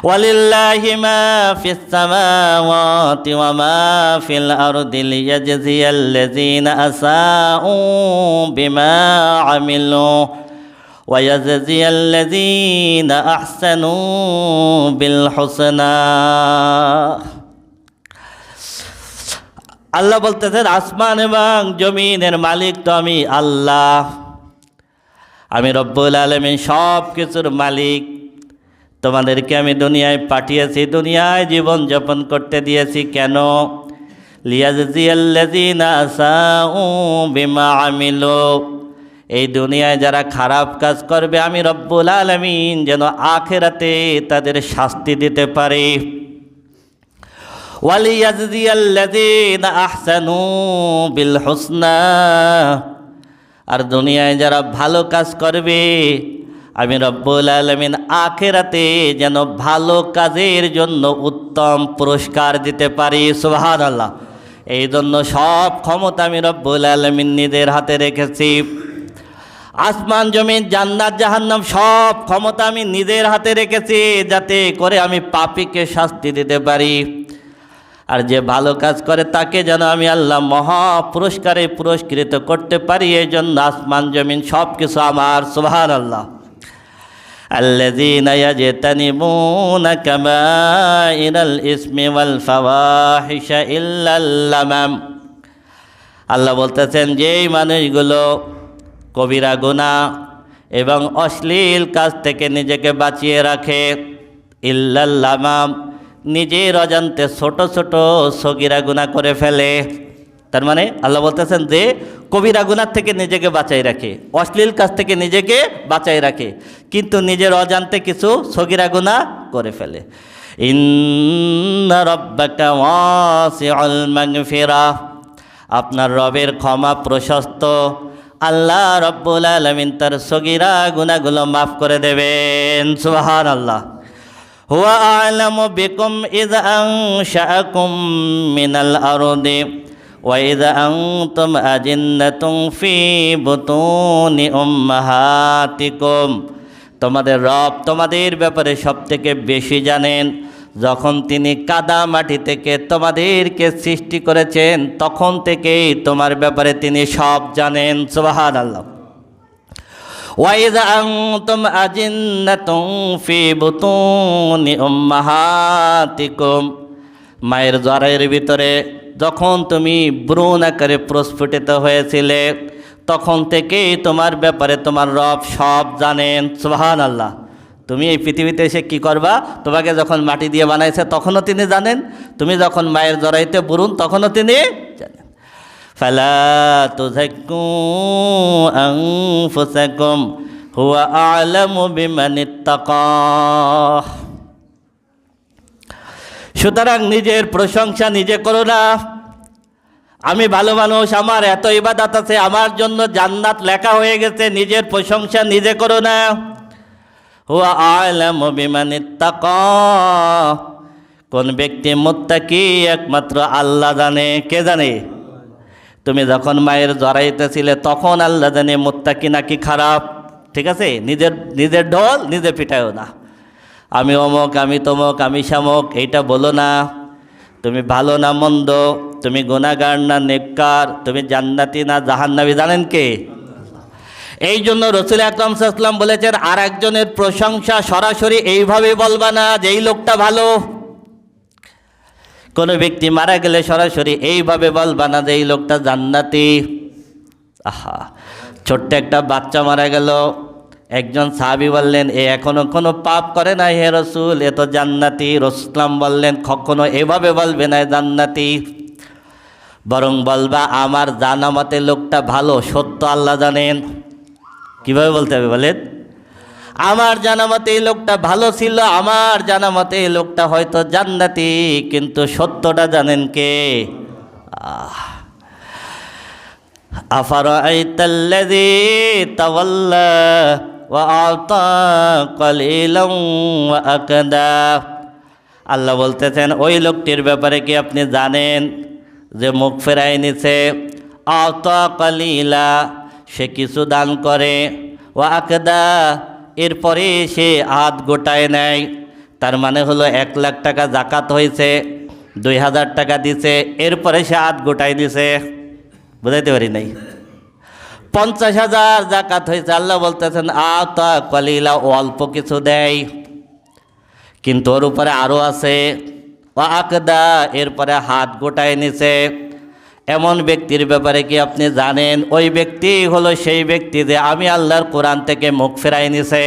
ওয়ালিল্লাহি মা ফিস সামাওয়াতি ওয়া মা ফিল আরদি লিয়াজজিয়াল্লাযীনা আসাউ বিমা আমিলু ওয়া ইয়াজজিয়াল্লাযীনা আহসানু বিল হুসনা। আল্লাহ বলতেছেন, আসমান এবং জমিনের মালিক তো আমি আল্লাহ, আমি রব্বুল আলামিন, সব কিছুর মালিক। তোমাদেরকে আমি দুনিয়ায় পাঠিয়েছি, দুনিয়ায় জীবন যাপন করতে দিয়েছি। কেন? লিয়াজজিয়াল্লাযীনা আসাউ বিমা আমিলু, এই দুনিয়ায় যারা খারাপ কাজ করবে আমি রব্বুল আলামিন যেন আখিরাতে তাদের শাস্তি দিতে পারি। ওয়ালিয়াজজিয়াল্লাযীনা আহসানু বিল হুসনা, আর দুনিয়ায় যারা ভালো কাজ করবে আমি রব্বুল আলামিন আখিরাতে যেন ভালো কাজের জন্য উত্তম পুরস্কার দিতে পারি। সুবহানাল্লাহ। এই জন্য সব ক্ষমতা আমি রব্বুল আলামিন নিজের হাতে রেখেছি। আসমান জমিন জান্নাত জাহান্নাম সব ক্ষমতা আমি নিজের হাতে রেখেছি, যাতে করে আমি পাপীকে শাস্তি দিতে পারি। আর যে ভালো কাজ করে তাকে যেন আমি আল্লাহ মহা পুরস্কারে পুরস্কৃত করতে পারি। এই জন্য আসমান জমিন সব কিছু আমার। সুবহানাল্লাহ। আল্লাযীনা ইয়াজতানিবুনা কাবাইরাল ইসমি ওয়াল ফাওয়াহিশা ইল্লাল লামাম। আল্লাহ বলতেছেন, যেই মানুষগুলো কবিরা গুনাহ এবং অশ্লীল কাজ থেকে নিজেকে বাঁচিয়ে রাখে, ইল্লাল লামাম, নিজের অজান্তে ছোট ছোট সগীরা গুনাহ করে ফেলে। তার মানে আল্লাহ বলতেছেন যে কবিরা গুনাহ থেকে নিজেকে বাঁচাই রাখে, অশ্লীল কাজ থেকে নিজেকে বাঁচাই রাখে, কিন্তু নিজের অজান্তে কিছু সগীরা গুনাহ করে ফেলে। ইন্না রাব্বাকা ওয়াসিউল মাগফিরাহ, আপনার রবের ক্ষমা প্রশস্ত। আল্লাহ রব্বুল আলামিন তার সগীরা গুনাহগুলো মাফ করে দেবেন। সুবহানাল্লাহ। হুয়া আ'লামু বিকুম ইযা আনশাআকুম মিনাল আরদি ওয়া ইযা আনতুম আজিন্নাতুম ফি বুতুনি উম্মাহাতিকুম। তোমাদের রব তোমাদের ব্যাপারে সবথেকে বেশি জানেন। যখন তিনি কাদা মাটি থেকে তোমাদেরকে সৃষ্টি করেছেন তখন থেকেই তোমার ব্যাপারে তিনি সব জানেন। সুবহানাল্লাহ। ওয়াইযা আনতুম আজিন্নাতুম ফি বুতুনি উম্মাহাতিকুম, মায়ের জরায়ুর ভিতরে যখন তুমি ভ্রূণ আকারে প্রস্ফুটিত হয়েছিলে তখন থেকেই তোমার ব্যাপারে তোমার রব সব জানেন। সুবহানাল্লাহ। তুমি এই পৃথিবীতে এসে কি করবা, তোমাকে যখন মাটি দিয়ে বানাইছে তখনও তিনি জানেন, তুমি যখন মায়ের জরায়ুতে ভ্রূণ তখনও তিনি জানেন। ফালা তুযাক্কু আনফুসাকুম হুয়া আ'লামু বিমানিত্তাকা। সুতরাং নিজের প্রশংসা নিজে করো না। আমি ভালো মানুষ, আমার এত ইবাদত আছে, আমার জন্য জান্নাত লেখা হয়ে গেছে, নিজের প্রশংসা নিজে করো না। হুয়া আ'লামু বিমানিত্তাকা, কোন ব্যক্তি মুত্তাকি একমাত্র আল্লাহ জানে। কে জানে? তুমি যখন মায়ের জরায়ুতে ছিলে তখন আল্লাহ জানে মুত্তাকি নাকি খারাপ। ঠিক আছে? নিজের ঢোল নিজে পিটায়ও না। আমি অমুক, আমি তমুক, আমি শামুক, এইটা বলো না। তুমি ভালো না মন্দ, তুমি গুনাহগার না নেককার, তুমি জান্নাতি না জাহান্নামী, জানেন কে? এই জন্য রাসূল আকরাম সাল্লাল্লাহু আলাইহি ওয়াসাল্লাম বলেছেন, আর একজনের প্রশংসা সরাসরি এইভাবে বলবা না যে এই লোকটা ভালো। কোনো ব্যক্তি মারা গেলে সরাসরি এইভাবে বলবা না যে এই লোকটা জান্নাতি। আহা, ছোট্ট একটা বাচ্চা মারা গেল, একজন সাহাবী বললেন এ এখনো কোনো পাপ করে না হে রাসূল, এ তো জান্নাতি। রাসূল বললেন কখনো এভাবে বলবে না জান্নাতি, বরং বলবা আমার জানা মতে লোকটা ভালো, সত্য আল্লাহ জানেন। কিভাবে বলতে হবে বলেন? আমার জানা মতে এই লোকটা ভালো ছিল, আমার জানা মতে এই লোকটা হয়তো জান্নাতি, কিন্তু সত্যটা জানেন কে? আফারাআইতাল্লাযী তাওয়াল্লা ওয়া আ'তা কালিলান ওয়া আকদা। আল্লাহ বলতেছেন ওই লোকটির ব্যাপারে কি আপনি জানেন যে মুখ ফেরায় নিছে? আ'তা কালিলা, সে কিছু দান করে, ওয়া আকদা, এরপরে সে হাত গোটায় নেয়। তার মানে হলো 1,00,000 টাকা জাকাত হয়েছে, 2,000 টাকা দিছে, এরপরে সে হাত গোটাই দিছে। বুঝাইতে পারি নাই? 50,000 জাকাত হয়েছে, আল্লাহ বলতেছেন আতা কলিলা, ও অল্প কিছু দেয়, কিন্তু ওর উপরে আরও আছে ও আকদা, এরপরে হাত গোটায় নিছে। এমন ব্যক্তির ব্যাপারে কি আপনি জানেন? ওই ব্যক্তি হলো সেই ব্যক্তি যে আমি আল্লাহর কোরআন থেকে মুখ ফেরাই নিছে।